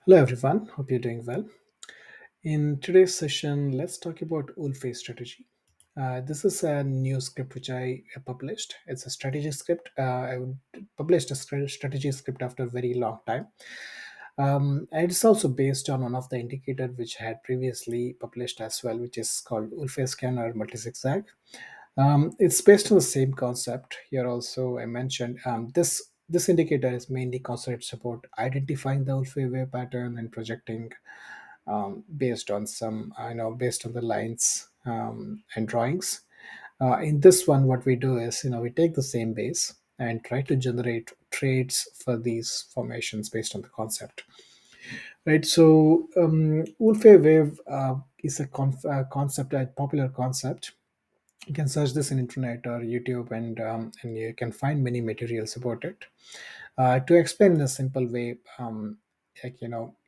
Hello, everyone. Hope you're doing well. In today's session, let's talk about Wolfe Strategy. This is a new script which I published. It's a strategy script. Published a strategy script after a very long time. And it's also based on one of the indicator which I had previously published as well, which is called Wolfe Scanner Multi Zigzag. It's based on the same concept here. Also, I mentioned this indicator is mainly concentrates about identifying the Wolfe wave pattern and projecting based on some based on the lines and drawings. In this one, what we do is we take the same base and try to generate trades for these formations based on the concept, right? So Wolfe wave is a concept, a popular concept. You can search this in internet or YouTube, and you can find many materials about it. To explain in a simple way,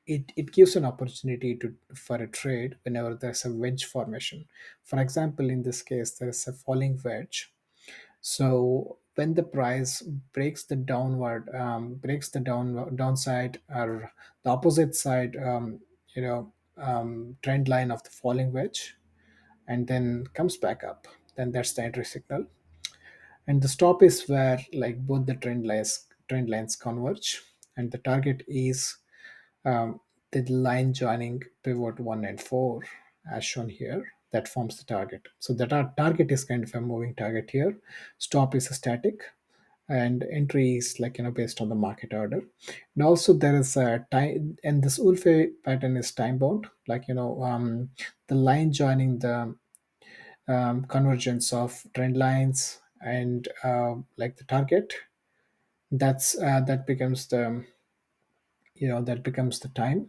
it gives an opportunity to for a trade whenever there's a wedge formation. For example, in this case, there is a falling wedge. So when the price breaks the downside or the opposite side, trend line of the falling wedge, and then comes back up, then that's the entry signal. And the stop is where like both the trend lines converge, and the target is um, the line joining pivot 1 and 4 as shown here. That forms the target. So that our target is kind of a moving target here. Stop is a static, and entry is like based on the market order. And also there is a time, and this Wolfe pattern is time bound, the line joining the convergence of trend lines and like the target. That becomes the that becomes the time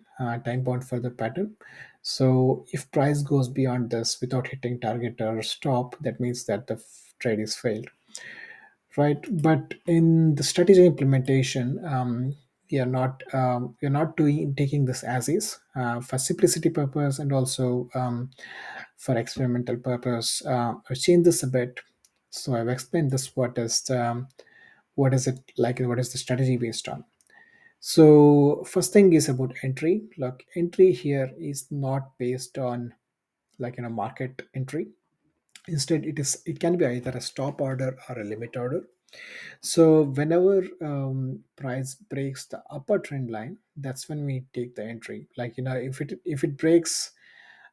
bound for the pattern. So if price goes beyond this without hitting target or stop, that means that the trade is failed, right? But in the strategy implementation, you're not doing taking this as is, for simplicity purpose, and also for experimental purpose. I've changed this a bit. So I've explained this. What is it like, and what is the strategy based on? So first thing is about entry. Look, entry here is not based on market entry. Instead, it can be either a stop order or a limit order. So whenever price breaks the upper trend line, that's when we take the entry. If it breaks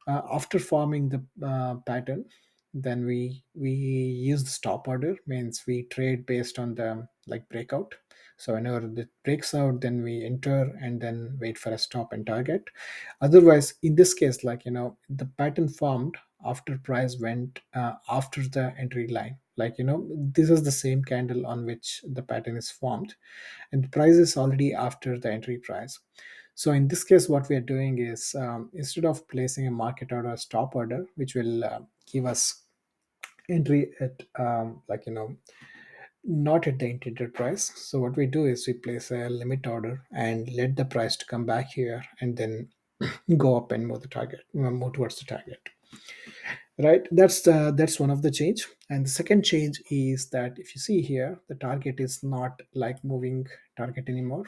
after forming the pattern, then we use the stop order. Means we trade based on the like breakout. So whenever it breaks out, then we enter and then wait for a stop and target. Otherwise, in this case, the pattern formed after price went after the entry line. This is the same candle on which the pattern is formed, and the price is already after the entry price. So in this case, what we are doing is, instead of placing a market order or stop order, which will give us entry at not at the intended price. So what we do is we place a limit order and let the price to come back here, and then go up and move towards the target. Right, that's one of the change. And the second change is that if you see here, the target is not like moving target anymore.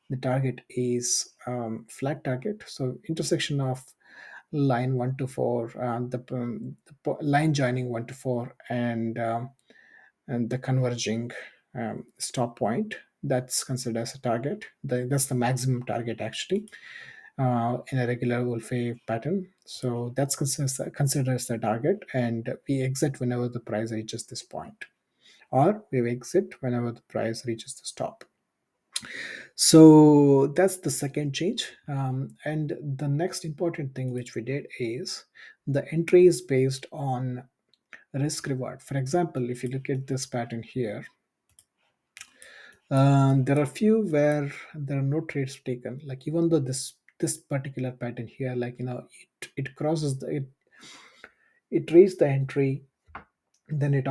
The target is flat target. So intersection of line 1 to 4, line joining 1 to 4, and the converging stop point, that's considered as a target. That's the maximum target actually, in a regular Wolfe pattern. So that's considered as the target, and we exit whenever the price reaches this point, or we exit whenever the price reaches the stop. So that's the second change. And the next important thing which we did is the entry is based on risk reward. For example, if you look at this pattern here, there are few where there are no trades taken. Like even though this particular pattern here, it crosses it reached the entry, then it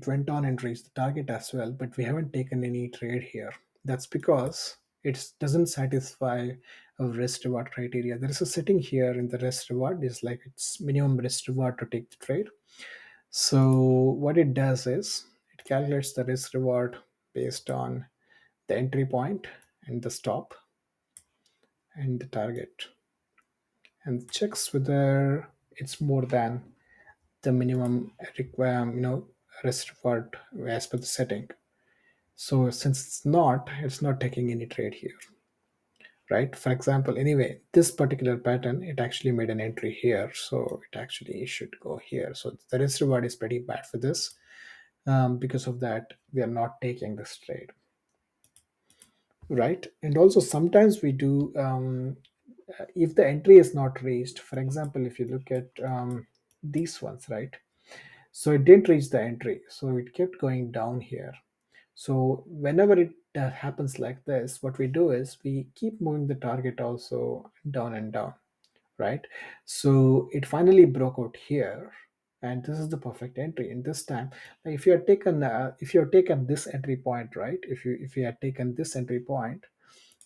went on and reached the target as well, but we haven't taken any trade here. That's because it doesn't satisfy our risk reward criteria. There is a setting here in the risk reward is like it's minimum risk reward to take the trade. So what it does is it calculates the risk reward based on the entry point and the stop, and the target, and checks whether it's more than the minimum require risk reward as per the setting. So since it's not taking any trade here, right? For example, anyway, this particular pattern, it actually made an entry here, so it actually should go here. So the risk reward is pretty bad for this. Because of that, we are not taking this trade, right? And also sometimes we do, if the entry is not reached, for example, if you look at these ones, right? So it didn't reach the entry, so it kept going down here. So whenever it happens like this, what we do is we keep moving the target also down and down, right? So it finally broke out here, and this is the perfect entry. And this time, like if you had taken this entry point, right? If you had taken this entry point,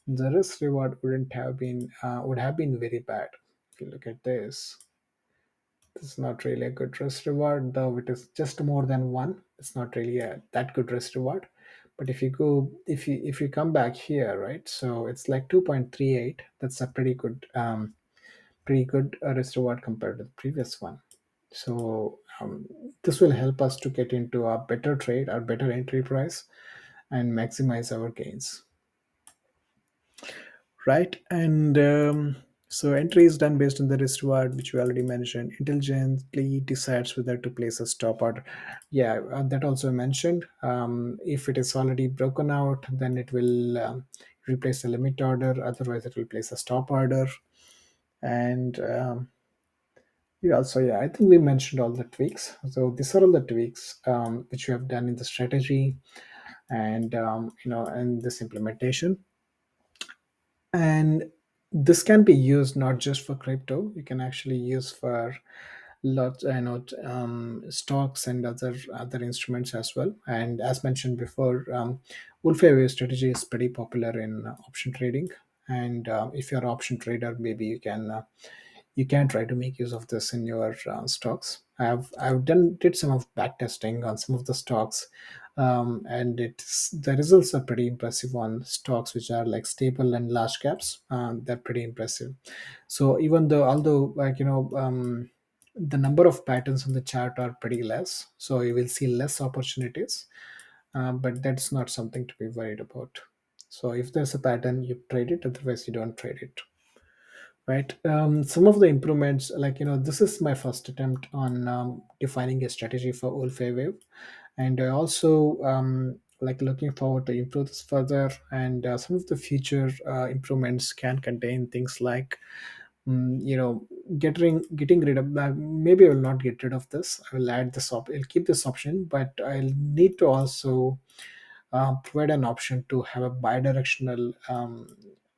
the risk reward wouldn't have been would have been very bad. If you look at this, this is not really a good risk reward, though it is just more than one. It's not really that good risk reward. But if you come back here, right? So it's like 2.38. That's a pretty good risk reward compared to the previous one. So this will help us to get into a better trade or better entry price and maximize our gains, right? And so entry is done based on the risk reward, which we already mentioned. Intelligently decides whether to place a stop order. Yeah, that also mentioned. If it is already broken out, then it will replace the limit order. Otherwise, it will place a stop order. And yeah, also, yeah, I think we mentioned all the tweaks. So these are all the tweaks which we have done in the strategy and and this implementation. And this can be used not just for crypto. You can actually use for lots, stocks and other instruments as well. And as mentioned before, Wolfe Strategy is pretty popular in option trading. And if you're an option trader, maybe you can try to make use of this in your stocks. I've did some of back testing on some of the stocks, and it's the results are pretty impressive on stocks which are like stable and large caps. They're pretty impressive. So even though although the number of patterns on the chart are pretty less, so you will see less opportunities, but that's not something to be worried about. So if there's a pattern, you trade it. Otherwise, you don't trade it, right? Some of the improvements, like this is my first attempt on defining a strategy for Wolfe Wave, and I also like looking forward to improve this further. And some of the future improvements can contain things like getting rid of maybe I will not get rid of this. I will add this I'll keep this option, but I'll need to also provide an option to have a bidirectional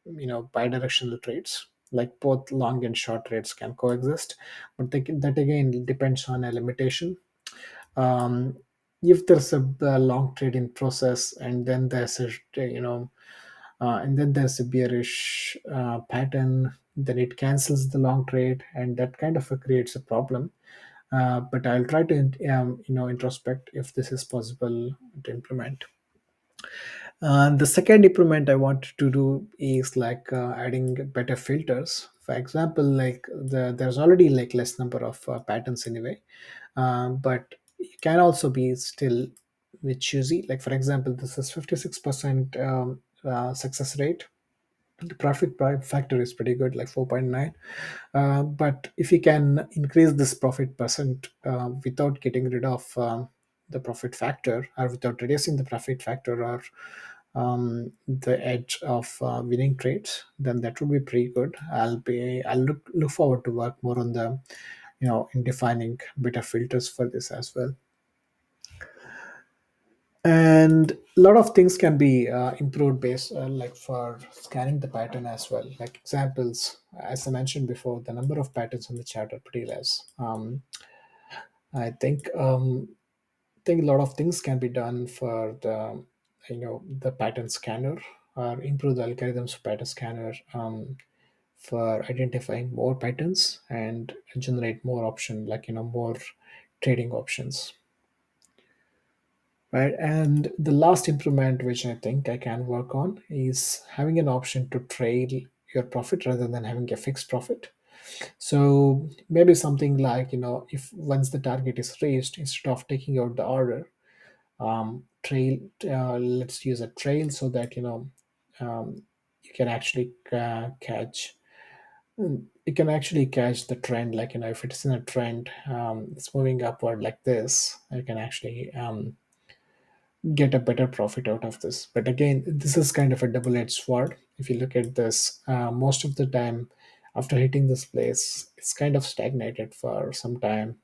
bidirectional trades, like both long and short trades can coexist. But that again depends on a limitation. um, if there's a long trade in process, and then there's there's a bearish pattern, then it cancels the long trade, and that kind of creates a problem. But I'll try to introspect if this is possible to implement. The second improvement I want to do is like adding better filters. For example, like there's already like less number of patterns anyway, but it can also be still with choosy. Like for example, this is 56% success rate. The factor is pretty good, like 4.9. But if you can increase this profit percent without getting rid of the profit factor, or without reducing the profit factor, or the edge of winning trades, then that would be pretty good. I'll look forward to work more on the in defining better filters for this as well. And a lot of things can be improved based like for scanning the pattern as well. Like examples, as I mentioned before, the number of patterns on the chart are pretty less. I think a lot of things can be done for the pattern scanner, or improve the algorithms for pattern scanner, for identifying more patterns and generate more option, like more trading options, right? And the last improvement which I think I can work on is having an option to trade your profit rather than having a fixed profit. So maybe something like, if once the target is reached, instead of taking out the order, trail, let's use a trail so that you can actually catch you can actually catch the trend. Like, if it's in a trend, it's moving upward like this, you can actually get a better profit out of this. But again, this is kind of a double-edged sword. If you look at this, most of the time after hitting this place, it's kind of stagnated for some time,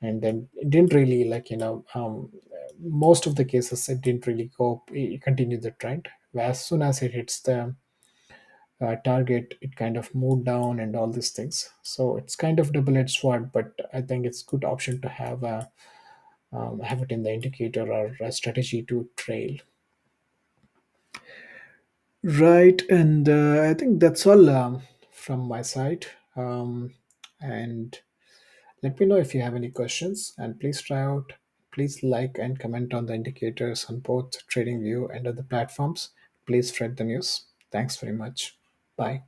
and then it didn't really, most of the cases it didn't really continue the trend. As soon as it hits the target, it kind of moved down and all these things. So it's kind of double-edged sword, but I think it's good option to have it in the indicator or a strategy to trail. Right, and I think that's all from my side. And let me know if you have any questions, and please try out. Please like and comment on the indicators on both TradingView and other platforms. Please spread the news. Thanks very much. Bye.